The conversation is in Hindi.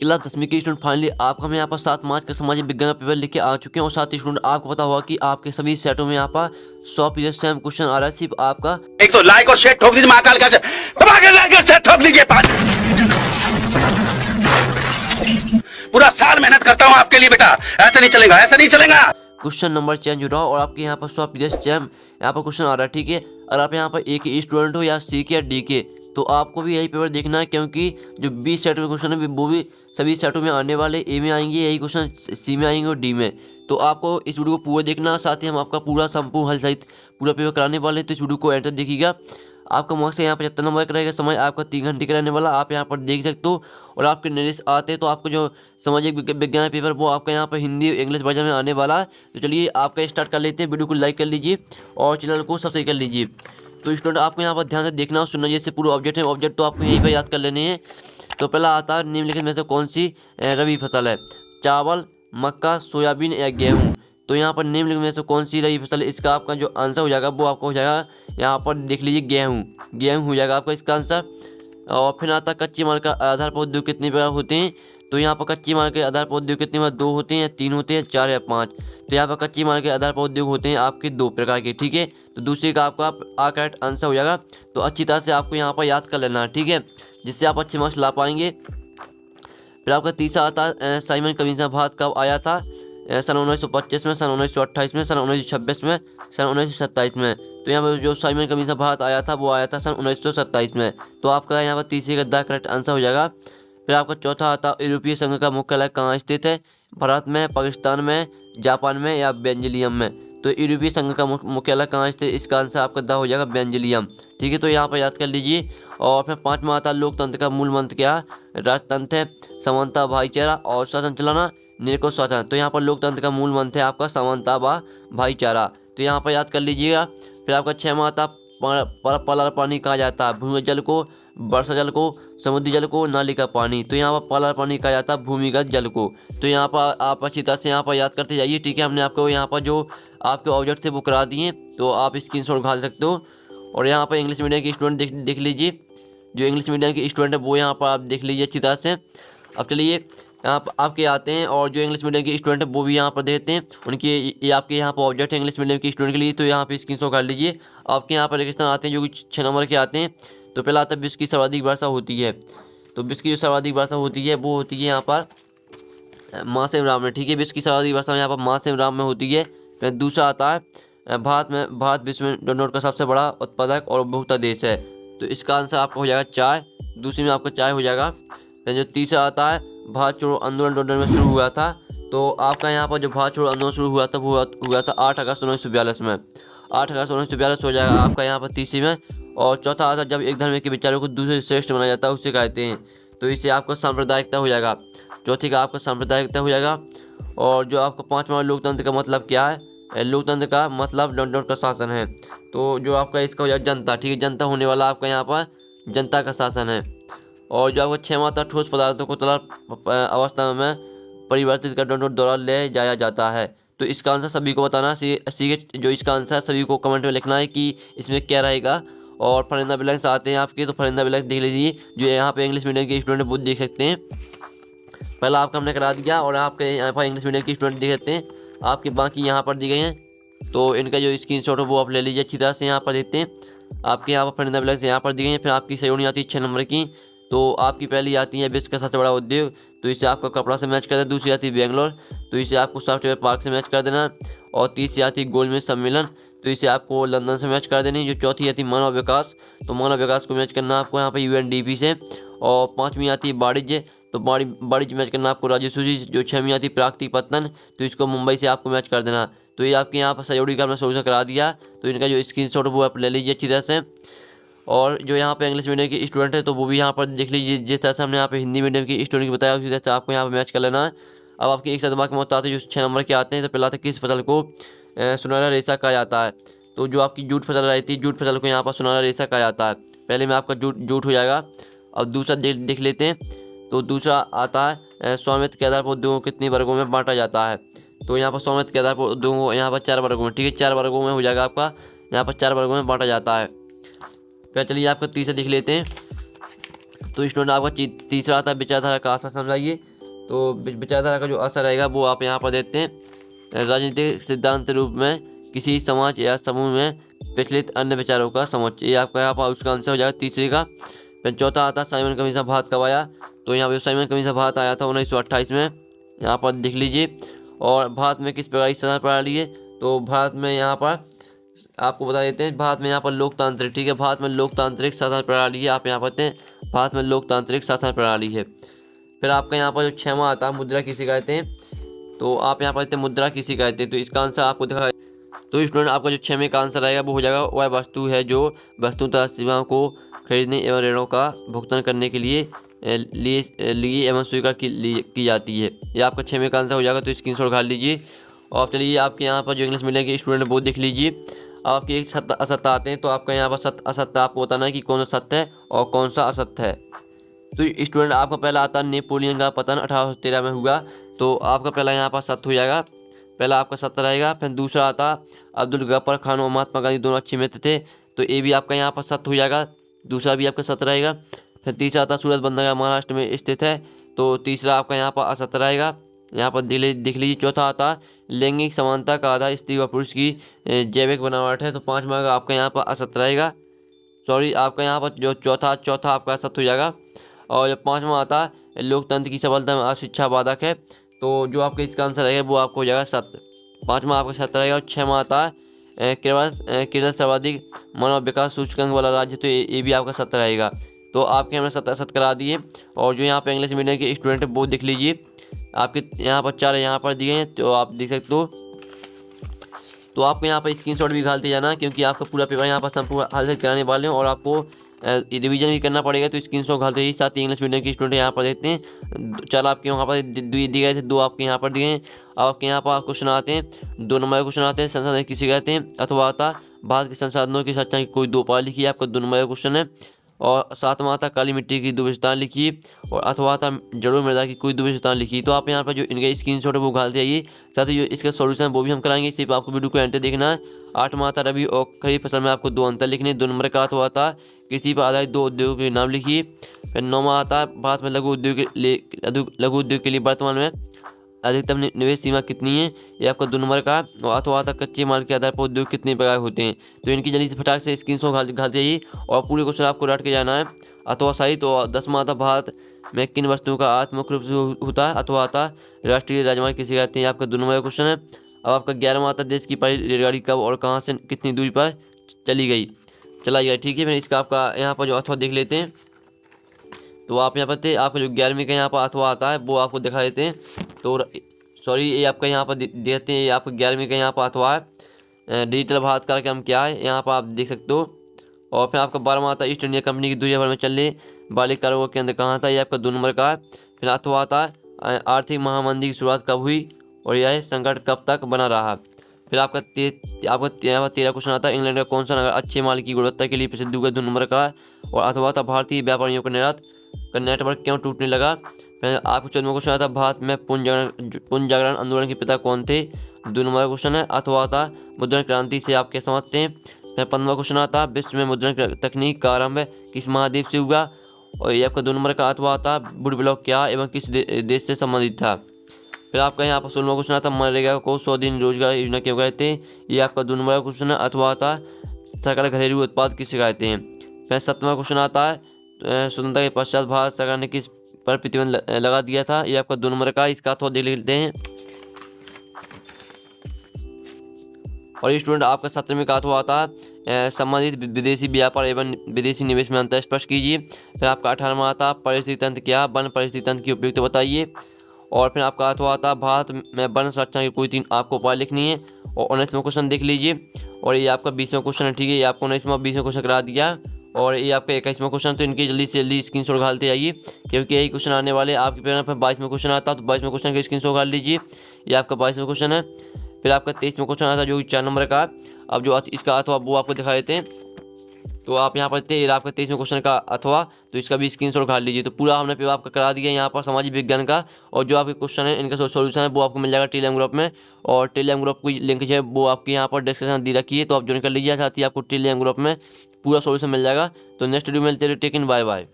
क्लास 10वीं के स्टूडेंट फाइनली आपका हम यहाँ पर 7 मार्च का सामाजिक विज्ञान का पेपर लेके आ चुके हैं। और साथ ही स्टूडेंट आपको पता होगा कि आपके सभी सेटों में यहाँ पर 100% सेम क्वेश्चन आ रहा है। सिर्फ आपका एक तो लाइक और शेयर ठोक दीजिए, महाकाल का दबा के लाइक और शेयर ठोक दीजिए। पूरा साल मेहनत करता हूँ आपके लिए बेटा, ऐसा नहीं चलेगा, ऐसा नहीं चलेगा। क्वेश्चन नंबर चेंज हो रहा हो और आपके यहाँ पर 100% सेम यहाँ पर क्वेश्चन आ रहा है, ठीक है। और आप यहाँ पर ए के स्टूडेंट हो या सी के या डी के, तो आपको भी यही पेपर देखना है, क्योंकि जो 20 सेट में क्वेश्चन है वो भी सभी सेटों में आने वाले। ए में आएंगे यही क्वेश्चन, सी में आएंगे और डी में। तो आपको इस वीडियो को पूरा देखना, साथ ही हम आपका पूरा संपूर्ण हल सहित पूरा पेपर कराने वाले हैं। तो इस वीडियो को एंड तक देखिएगा। आपका मार्क्स यहाँ पर 75 नंबर का रहेगा, समय आपका 3 घंटे का रहने वाला, आप यहाँ पर देख सकते हो। और आपके नोटिस आते हैं तो आपको जो सामाजिक विज्ञान पेपर वो आपका यहाँ पर हिंदी और इंग्लिश वर्जन में आने वाला है। तो चलिए आपका स्टार्ट कर लेते हैं। वीडियो को लाइक कर लीजिए और चैनल को सब्सक्राइब कर लीजिए। तो स्टूडेंट आपको यहाँ पर ध्यान से देखना और सुनना, जैसे पूरा ऑब्जेक्ट है, ऑब्जेक्ट तो आपको यहीं पर याद कर लेने हैं। तो पहला आता है निम्नलिखित में से कौन सी रबी फसल है? चावल, मक्का, सोयाबीन या गेहूँ। तो यहाँ पर निम्नलिखित में से कौन सी रबी फसल है? इसका आपका जो आंसर हो जाएगा वो आपका हो जाएगा, यहाँ पर देख लीजिए, गेहूँ। गेहूँ हो जाएगा आपका इसका आंसर। और फिर आता कच्चे माल का आधार पर उद्योग कितने प्रकार होते हैं? तो यहाँ पर कच्चे माल के आधार पर उद्योग कितने? 2 होते हैं, 3 होते हैं, 4 या 5। तो यहाँ पर कच्चे माल के आधार पर उद्योग होते हैं आपके 2 प्रकार के, ठीक है। तो दूसरे का आपका करेक्ट आंसर हो जाएगा। तो अच्छी तरह से आपको यहाँ पर याद कर लेना है, ठीक है, जिससे आप अच्छे मार्क्स ला पाएंगे। फिर आपका तीसरा आता है साइमन कमीशन भारत कब आया था? सन 1925 में, सन 1928 में, सन 1926 में, सन 1927 में। तो यहाँ पर जो साइमन कमीशन भारत आया था वो आया था सन 1927 में। तो आपका यहाँ पर तीसरे का द करेक्ट आंसर हो जाएगा। फिर आपका चौथा आता है यूरोपीय संघ का मुख्यालय कहाँ स्थित है? भारत में, पाकिस्तान में, जापान में या बेल्जियम में। तो यूरोपीय संघ का मुख्यालय कहाँ स्थित है? इसका आंसर आपका द हो जाएगा बेल्जियम, ठीक है। तो यहाँ पर याद कर लीजिए। और फिर पाँचवा आता है लोकतंत्र का मूल मंत्र क्या है? राजतंत्र है, समानता, भाईचारा और शासन चलाना, निरंकुश शासन। तो यहाँ पर लोकतंत्र का मूल मंत्र है आपका समानता व भाईचारा। तो यहाँ पर याद कर लीजिएगा। फिर आपका 6वां आता पलार पानी कहा जाता है? भूमिगत जल को, वर्षा जल को, समुद्री जल को, नाली का पानी। तो यहाँ पर पलार पानी कहा जाता है भूमिगत जल को। तो यहाँ पर आप अच्छी तरह से यहाँ पर याद करते जाइए, ठीक है। हमने आपको यहाँ पर जो आपके ऑब्जेक्ट थे वो करा दिए, तो आप स्क्रीनशॉट उठा सकते हो। और यहाँ पर इंग्लिश मीडियम के स्टूडेंट देख लीजिए, जो इंग्लिश मीडियम के स्टूडेंट है वो यहाँ पर आप देख लीजिए अच्छी तरह से। अब चलिए आप आपके आते हैं, और जो इंग्लिश मीडियम के स्टूडेंट है वो भी यहाँ पर देखते हैं उनके, ये आपके यहाँ पर ऑब्जेक्ट है इंग्लिश मीडियम के स्टूडेंट के लिए। तो यहाँ पे स्क्रीनशॉट कर लीजिए। आपके यहाँ पर रेगिस्तान आते हैं जो कि 6 नंबर के आते हैं। तो पहला आता है विश्व की सर्वाधिक वर्षा होती है। तो विश्व की जो सर्वाधिक वर्षा होती है वो होती है यहाँ पर महासेम राम में, ठीक है। विश्व की सर्वाधिक वर्षा यहाँ पर महासेम राम में होती है। फिर दूसरा आता है भारत विश्व में डोनट का सबसे बड़ा उत्पादक और उपभोक्ता देश है। तो इसका आंसर आपका हो जाएगा चाय, दूसरी में आपका चाय हो जाएगा। फिर जो तीसरा आता है भारत छोड़ो आंदोलन डोनट में शुरू हुआ था। तो आपका यहाँ पर जो भारत छोड़ो आंदोलन शुरू हुआ था वो हुआ था 8 अगस्त 1942 में। 8 अगस्त 1942 हो जाएगा आपका यहाँ पर तीसरी में। और चौथा आता है जब एक धर्म के विचारों को दूसरे से श्रेष्ठ माना जाता है उसे कहते हैं। तो इससे आपका सांप्रदायिकता हो जाएगा। चौथी का आपका सांप्रदायिकता हो जाएगा। और जो आपका 5वां लोकतंत्र का मतलब क्या है? लोकतंत्र का मतलब डोनट का शासन है। तो जो आपका इसका हो जाएगा जनता, ठीक है। जनता होने वाला आपका यहाँ पर जनता का शासन है। और जो आपका 6वां था ठोस पदार्थों को तरल अवस्था में परिवर्तित कर डोनट द्वारा ले जाया जाता है। तो इसका आंसर सभी को बताना, जो इसका आंसर सभी को कमेंट में लिखना है कि इसमें क्या रहेगा। और फरिंदा ब्लैंक्स आते हैं आपके, तो फरिंदा ब्लैंक्स देख लीजिए, जो यहाँ पे इंग्लिश मीडियम के स्टूडेंट वो देख सकते हैं। पहला आपका हमने करा दिया, और आपके यहाँ पर इंग्लिश मीडियम के स्टूडेंट देख सकते हैं। आपके बाकी यहाँ पर दी गई हैं, तो इनका जो स्क्रीनशॉट है वो आप ले लीजिए अच्छी तरह से। यहाँ पर देखते हैं आपके यहाँ पर फरिंदा ब्लैंक्स यहाँ पर दी गई हैं। फिर आपकी सही होनी आती है 6 नंबर की। तो आपकी पहली आती है विश्व का सबसे बड़ा उद्योग, तो इसे आपका कपड़ा से मैच कर देना। दूसरी आती है बेंगलोर, तो इसे आपको सॉफ्टवेयर पार्क से मैच कर देना। और तीसरी आती है गोलमेज सम्मेलन, तो इसे आपको लंदन से मैच कर देनी। जो चौथी आती है मानव विकास, तो मानव विकास को मैच करना आपको यहाँ पर UNDP से। और 5वीं आती है वाणिज्य, तो वाणिज्य मैच करना आपको राज्य सूची। जो 6वीं आती है प्राकृतिक पतन, तो इसको मुंबई से आपको मैच कर देना। तो ये आपके यहाँ पर सहयोगी का हमने सोल्यूशन करा दिया। तो इनका जो स्क्रीनशॉट वो आप ले लीजिए अच्छी तरह से। और जो यहाँ पे इंग्लिश मीडियम के स्टूडेंट है तो वो भी यहाँ पर देख लीजिए, जिस तरह से हमने यहाँ पे हिंदी मीडियम के स्टूडेंट को बताया उसी तरह से आपको यहाँ पे मैच कर लेना है। अब आपके एक साथ दिमाग में आते हैं जो 6 नंबर के आते हैं। तो पहला था किस फसल को सुनहरा रेशा कहा जाता है? तो जो आपकी जूट फसल रहती है, जूट फसल को यहाँ पर सुनहरा रेशा कहा जाता है। पहले में आपका जूट हो जाएगा। अब दूसरा देख लेते हैं। तो दूसरा आता है स्वामित्व के आधार पर उद्योगों को कितने वर्गों में बांटा जाता है? तो यहाँ पर स्वामित्व के आधार पर उद्योगों को यहाँ पर 4 वर्गों में, ठीक है, 4 वर्गों में हो जाएगा आपका। यहाँ पर 4 वर्गों में बांटा जाता है। फिर चलिए आपका तीसरा देख लेते हैं। तो स्टूडेंट आपका तीसरा आता है विचारधारा का आशा समझाइए। तो विचारधारा का जो असर रहेगा वो आप यहाँ पर देखते हैं। राजनीतिक सिद्धांत रूप में किसी समाज या समूह में प्रचलित अन्य विचारों का समुच्चय, ये आपका यहाँ पर उसका आंसर हो जाएगा तीसरे का। फिर चौथा आता है साइमन कमीशन भारत कब आया, तो यहाँ पर साइमन कमीशन भारत आया था 1928 में, यहाँ पर देख लीजिए। और भारत में किस प्रकार की शासन प्रणाली है, तो भारत में यहाँ पर आपको बता देते हैं, भारत में यहाँ पर लोकतांत्रिक, ठीक है, भारत में लोकतांत्रिक शासन प्रणाली है। आप यहाँ पढ़ते हैं भारत में लोकतांत्रिक शासन प्रणाली है। फिर आपका यहाँ पर जो 6वां आता है मुद्रा किसे कहते हैं, तो आप यहाँ पढ़ते हैं मुद्रा किसे कहते हैं, तो इसका आंसर आपको दिखा। तो स्टूडेंट आपका जो 6वें का आंसर आएगा वो हो जाएगा वह वस्तु है जो वस्तु तथा सेवाओं को खरीदने एवं ऋणों का भुगतान करने के लिए लिए एवं स्वीकार की जाती है। ये आपका 6वें का आंसर हो जाएगा, तो स्क्रीनशॉट घाल लीजिए। और चलिए आपके यहाँ पर जो इंग्लिश मीडियम के स्टूडेंट वो देख लीजिए। आपके एक सत्य असत्य आते हैं, तो आपका यहाँ पर सत्य असत्य आपको बताना है कि कौन सा सत्य है और कौन सा असत्य है। तो स्टूडेंट आपका पहला आता है नेपोलियन का पतन 1813 में हुआ, तो आपका पहला यहाँ पर सत्य हो जाएगा, पहला आपका सत्य रहेगा। फिर दूसरा आता अब्दुल गफ्फार खान और महात्मा गांधी दोनों अच्छे मित्र थे, तो ये भी आपका यहाँ पर सत्य हो जाएगा, दूसरा भी आपका सत्य रहेगा। फिर तीसरा आता सूरत बंदरगाह महाराष्ट्र में स्थित है, तो तीसरा आपका यहाँ पर असत्य रहेगा, यहाँ पर देख लीजिए। चौथा आता लैंगिक समानता का आधार स्त्री व पुरुष की जैविक बनावट है, तो 5वां का आपका यहाँ पर असत्य रहेगा, सॉरी आपका यहाँ पर जो चौथा आपका सत्य हो जाएगा। और जो 5वां आता लोकतंत्र की सफलता में अशिक्षा बाधक है, तो जो आपका इसका आंसर रहेगा वो आपको हो जाएगा सत्य, 5वां आपका सत्य रहेगा। और 6वां आता केरल सर्वाधिक मानव विकास सूचकांक वाला राज्य, तो ये भी आपका सत्य रहेगा। तो आपके हमने सत्य करा दिए। और जो यहाँ पे इंग्लिश मीडियम के स्टूडेंट है वो देख लीजिए, आपके यहाँ पर 4 यहाँ पर दिए हैं, तो आप देख सकते हो। तो आपको यहाँ पर स्क्रीनशॉट भी घालते जाना, क्योंकि आपका पूरा पेपर यहाँ पर संपूर्ण हल कराने वाले हैं और आपको रिवीजन भी करना पड़ेगा, तो स्क्रीनशॉट घालते ही। साथ ही इंग्लिश मीडियम के स्टूडेंट यहाँ पर देखते हैं 4 आपके यहाँ पर दिए गए थे, 2 आपके यहाँ पर दिए हैं। अब आपके यहाँ पर क्वेश्चन आते हैं, 2 नंबर के क्वेश्चन आते हैं, संसाधन किसे कहते हैं, अथवा आता भारत के संसाधनों की सच्चाई कोई 2 पार लिखिए, आपका 2 नंबर का क्वेश्चन है। और 7वां आता काली मिट्टी की 2 विशेषताएं लिखिए, और अथवा आता जड़ों मृदा की कोई 2 विशेषताएं लिखिए। तो आप यहाँ पर जो इनके स्क्रीनशॉट है वो घालते आइए, साथ ही जो इसका सॉल्यूशन वो भी हम कराएंगे, सिर्फ आपको वीडियो को एंड तक देखना है। 8वां आता रबी और खरीफ फसल में आपको 2 अंतर लिखने, 2 नंबर का अथवा आता कृषि पर आधारित 2 उद्योगों के नाम लिखिए। फिर 9वां आता भारत में लघु उद्योग के लिए वर्तमान में अधिकतम निवेश सीमा कितनी है, ये आपका 2 नंबर का। और अथवा आता कच्चे माल के आधार पर उद्योग कितने प्रकार होते हैं, तो इनकी जल्दी से फटाक से स्क्रीनशॉट घालते जाइए और पूरे क्वेश्चन आपको रट के जाना है। अथवा सही। तो 10वां आता भारत में किन वस्तुओं का आयात मुख्य रूप से होता है, अथवा आता राष्ट्रीय राजमार्ग किसे कहते हैं, आपका 2 नंबर का क्वेश्चन है। अब आपका 11वां आता देश की पहली रेलगाड़ी कब और कहाँ से कितनी दूरी पर चलाई गई, ठीक है। फिर इसका आपका यहाँ पर जो अथवा देख लेते हैं, तो आप यहाँ पर आपका जो 11वीं का यहाँ पर अथवा आता है वो आपको दिखा देते हैं। तो सॉरी ये आपका यहाँ पर देखते हैं, ये आपका 11वीं का यहाँ पर अथवा है डिजिटल भारत कार्यक्रम क्या है, यहाँ पर आप देख सकते हो। और फिर आपका 12वां आता ईस्ट इंडिया कंपनी की दुनिया भर में चलने वाले कारोबार केंद्र कहाँ था, ये आपका 2 नंबर का है। फिर अथवा आता आर्थिक महामंदी की शुरुआत कब हुई और यह संकट कब तक बना रहा। फिर आपका यहाँ पर 13 क्वेश्चन आता है इंग्लैंड का कौन सा नगर अच्छे माल की गुणवत्ता के लिए प्रसिद्ध हुआ, 2 नंबर का। और अथवा था भारतीय व्यापारियों का नेटवर्क क्यों टूटने लगा। फिर आपको 14वां क्वेश्चन आता भारत में पुनः जागरण आंदोलन के पिता कौन थे, 2 नंबर का क्वेश्चन है। अथवा आता मुद्रण क्रांति से आप क्या समझते हैं। फिर 15वां क्वेश्चन आता विश्व में मुद्रण तकनीक का आरंभ किस महाद्वीप से हुआ, और ये आपका 2 नंबर का अथवा आता वुड ब्लॉक क्या एवं किस देश से संबंधित था। फिर आपका यहाँ पर 16वां क्वेश्चन आता मनरेगा को 100 दिन रोजगार योजना क्यों कहते हैं, ये आपका 2 नंबर का क्वेश्चन है। अथवा आता सकल घरेलू उत्पाद किसे कहते हैं। फिर 7वां क्वेश्चन आता है स्वतंत्रता के पश्चात भारत सरकार ने किस पर प्रतिबंध लगा दिया था, ये आपका 2 नंबर का। इसका अथवा देख लेते हैं। और ये स्टूडेंट आपका 17वें का अथवा आता है संबंधित विदेशी व्यापार एवं विदेशी निवेश में अंतर स्पष्ट कीजिए। फिर आपका 18वां आता परिस्थिति तंत्र क्या, वन परिस्थिति तंत्र की उपयुक्त बताइए। और फिर आपका अथवा आता भारत में वन संरक्षण की कोई 3 आपको उपाय लिखनी है। और 19वां क्वेश्चन देख लीजिए। और ये आपका 20वां क्वेश्चन है, ठीक है, ये आपको 19वां 20वां क्वेश्चन करा दिया। और ये आपका 21वां क्वेश्चन, तो इनकी जल्दी से जल्दी स्क्रीनशॉट घालते आइए, क्योंकि यही क्वेश्चन आने वाले आपके पेपर पर। 22वां क्वेश्चन आता तो 22वां क्वेश्चन का स्क्रीनशॉट घाल लीजिए, ये आपका 22वां क्वेश्चन है। फिर आपका 23वां क्वेश्चन आता जो 4 नंबर का। अब जो इसका अथवा वो आपको दिखा देते हैं, तो आप यहाँ पर आपका 23वें क्वेश्चन का अथवा, तो इसका भी स्क्रीनशॉट घाल लीजिए। तो पूरा हमने पेपर आपका करा दिया यहाँ पर सामाजिक विज्ञान का। और जो आपके क्वेश्चन है इनका सॉल्यूशन है वो आपको मिल जाएगा टेलीग्राम ग्रुप में। और टेलीग्राम ग्रुप की लिंक जो है वो आपके यहाँ पर डिस्क्रिप्शन दी रखी है, तो आप ज्वाइन कर लीजिए, साथ ही आपको टेलीग्राम ग्रुप में पूरा सॉल्यूशन मिल जाएगा। तो नेक्स्ट वीडियो में मिलते हैं, टेक इन, बाय बाय।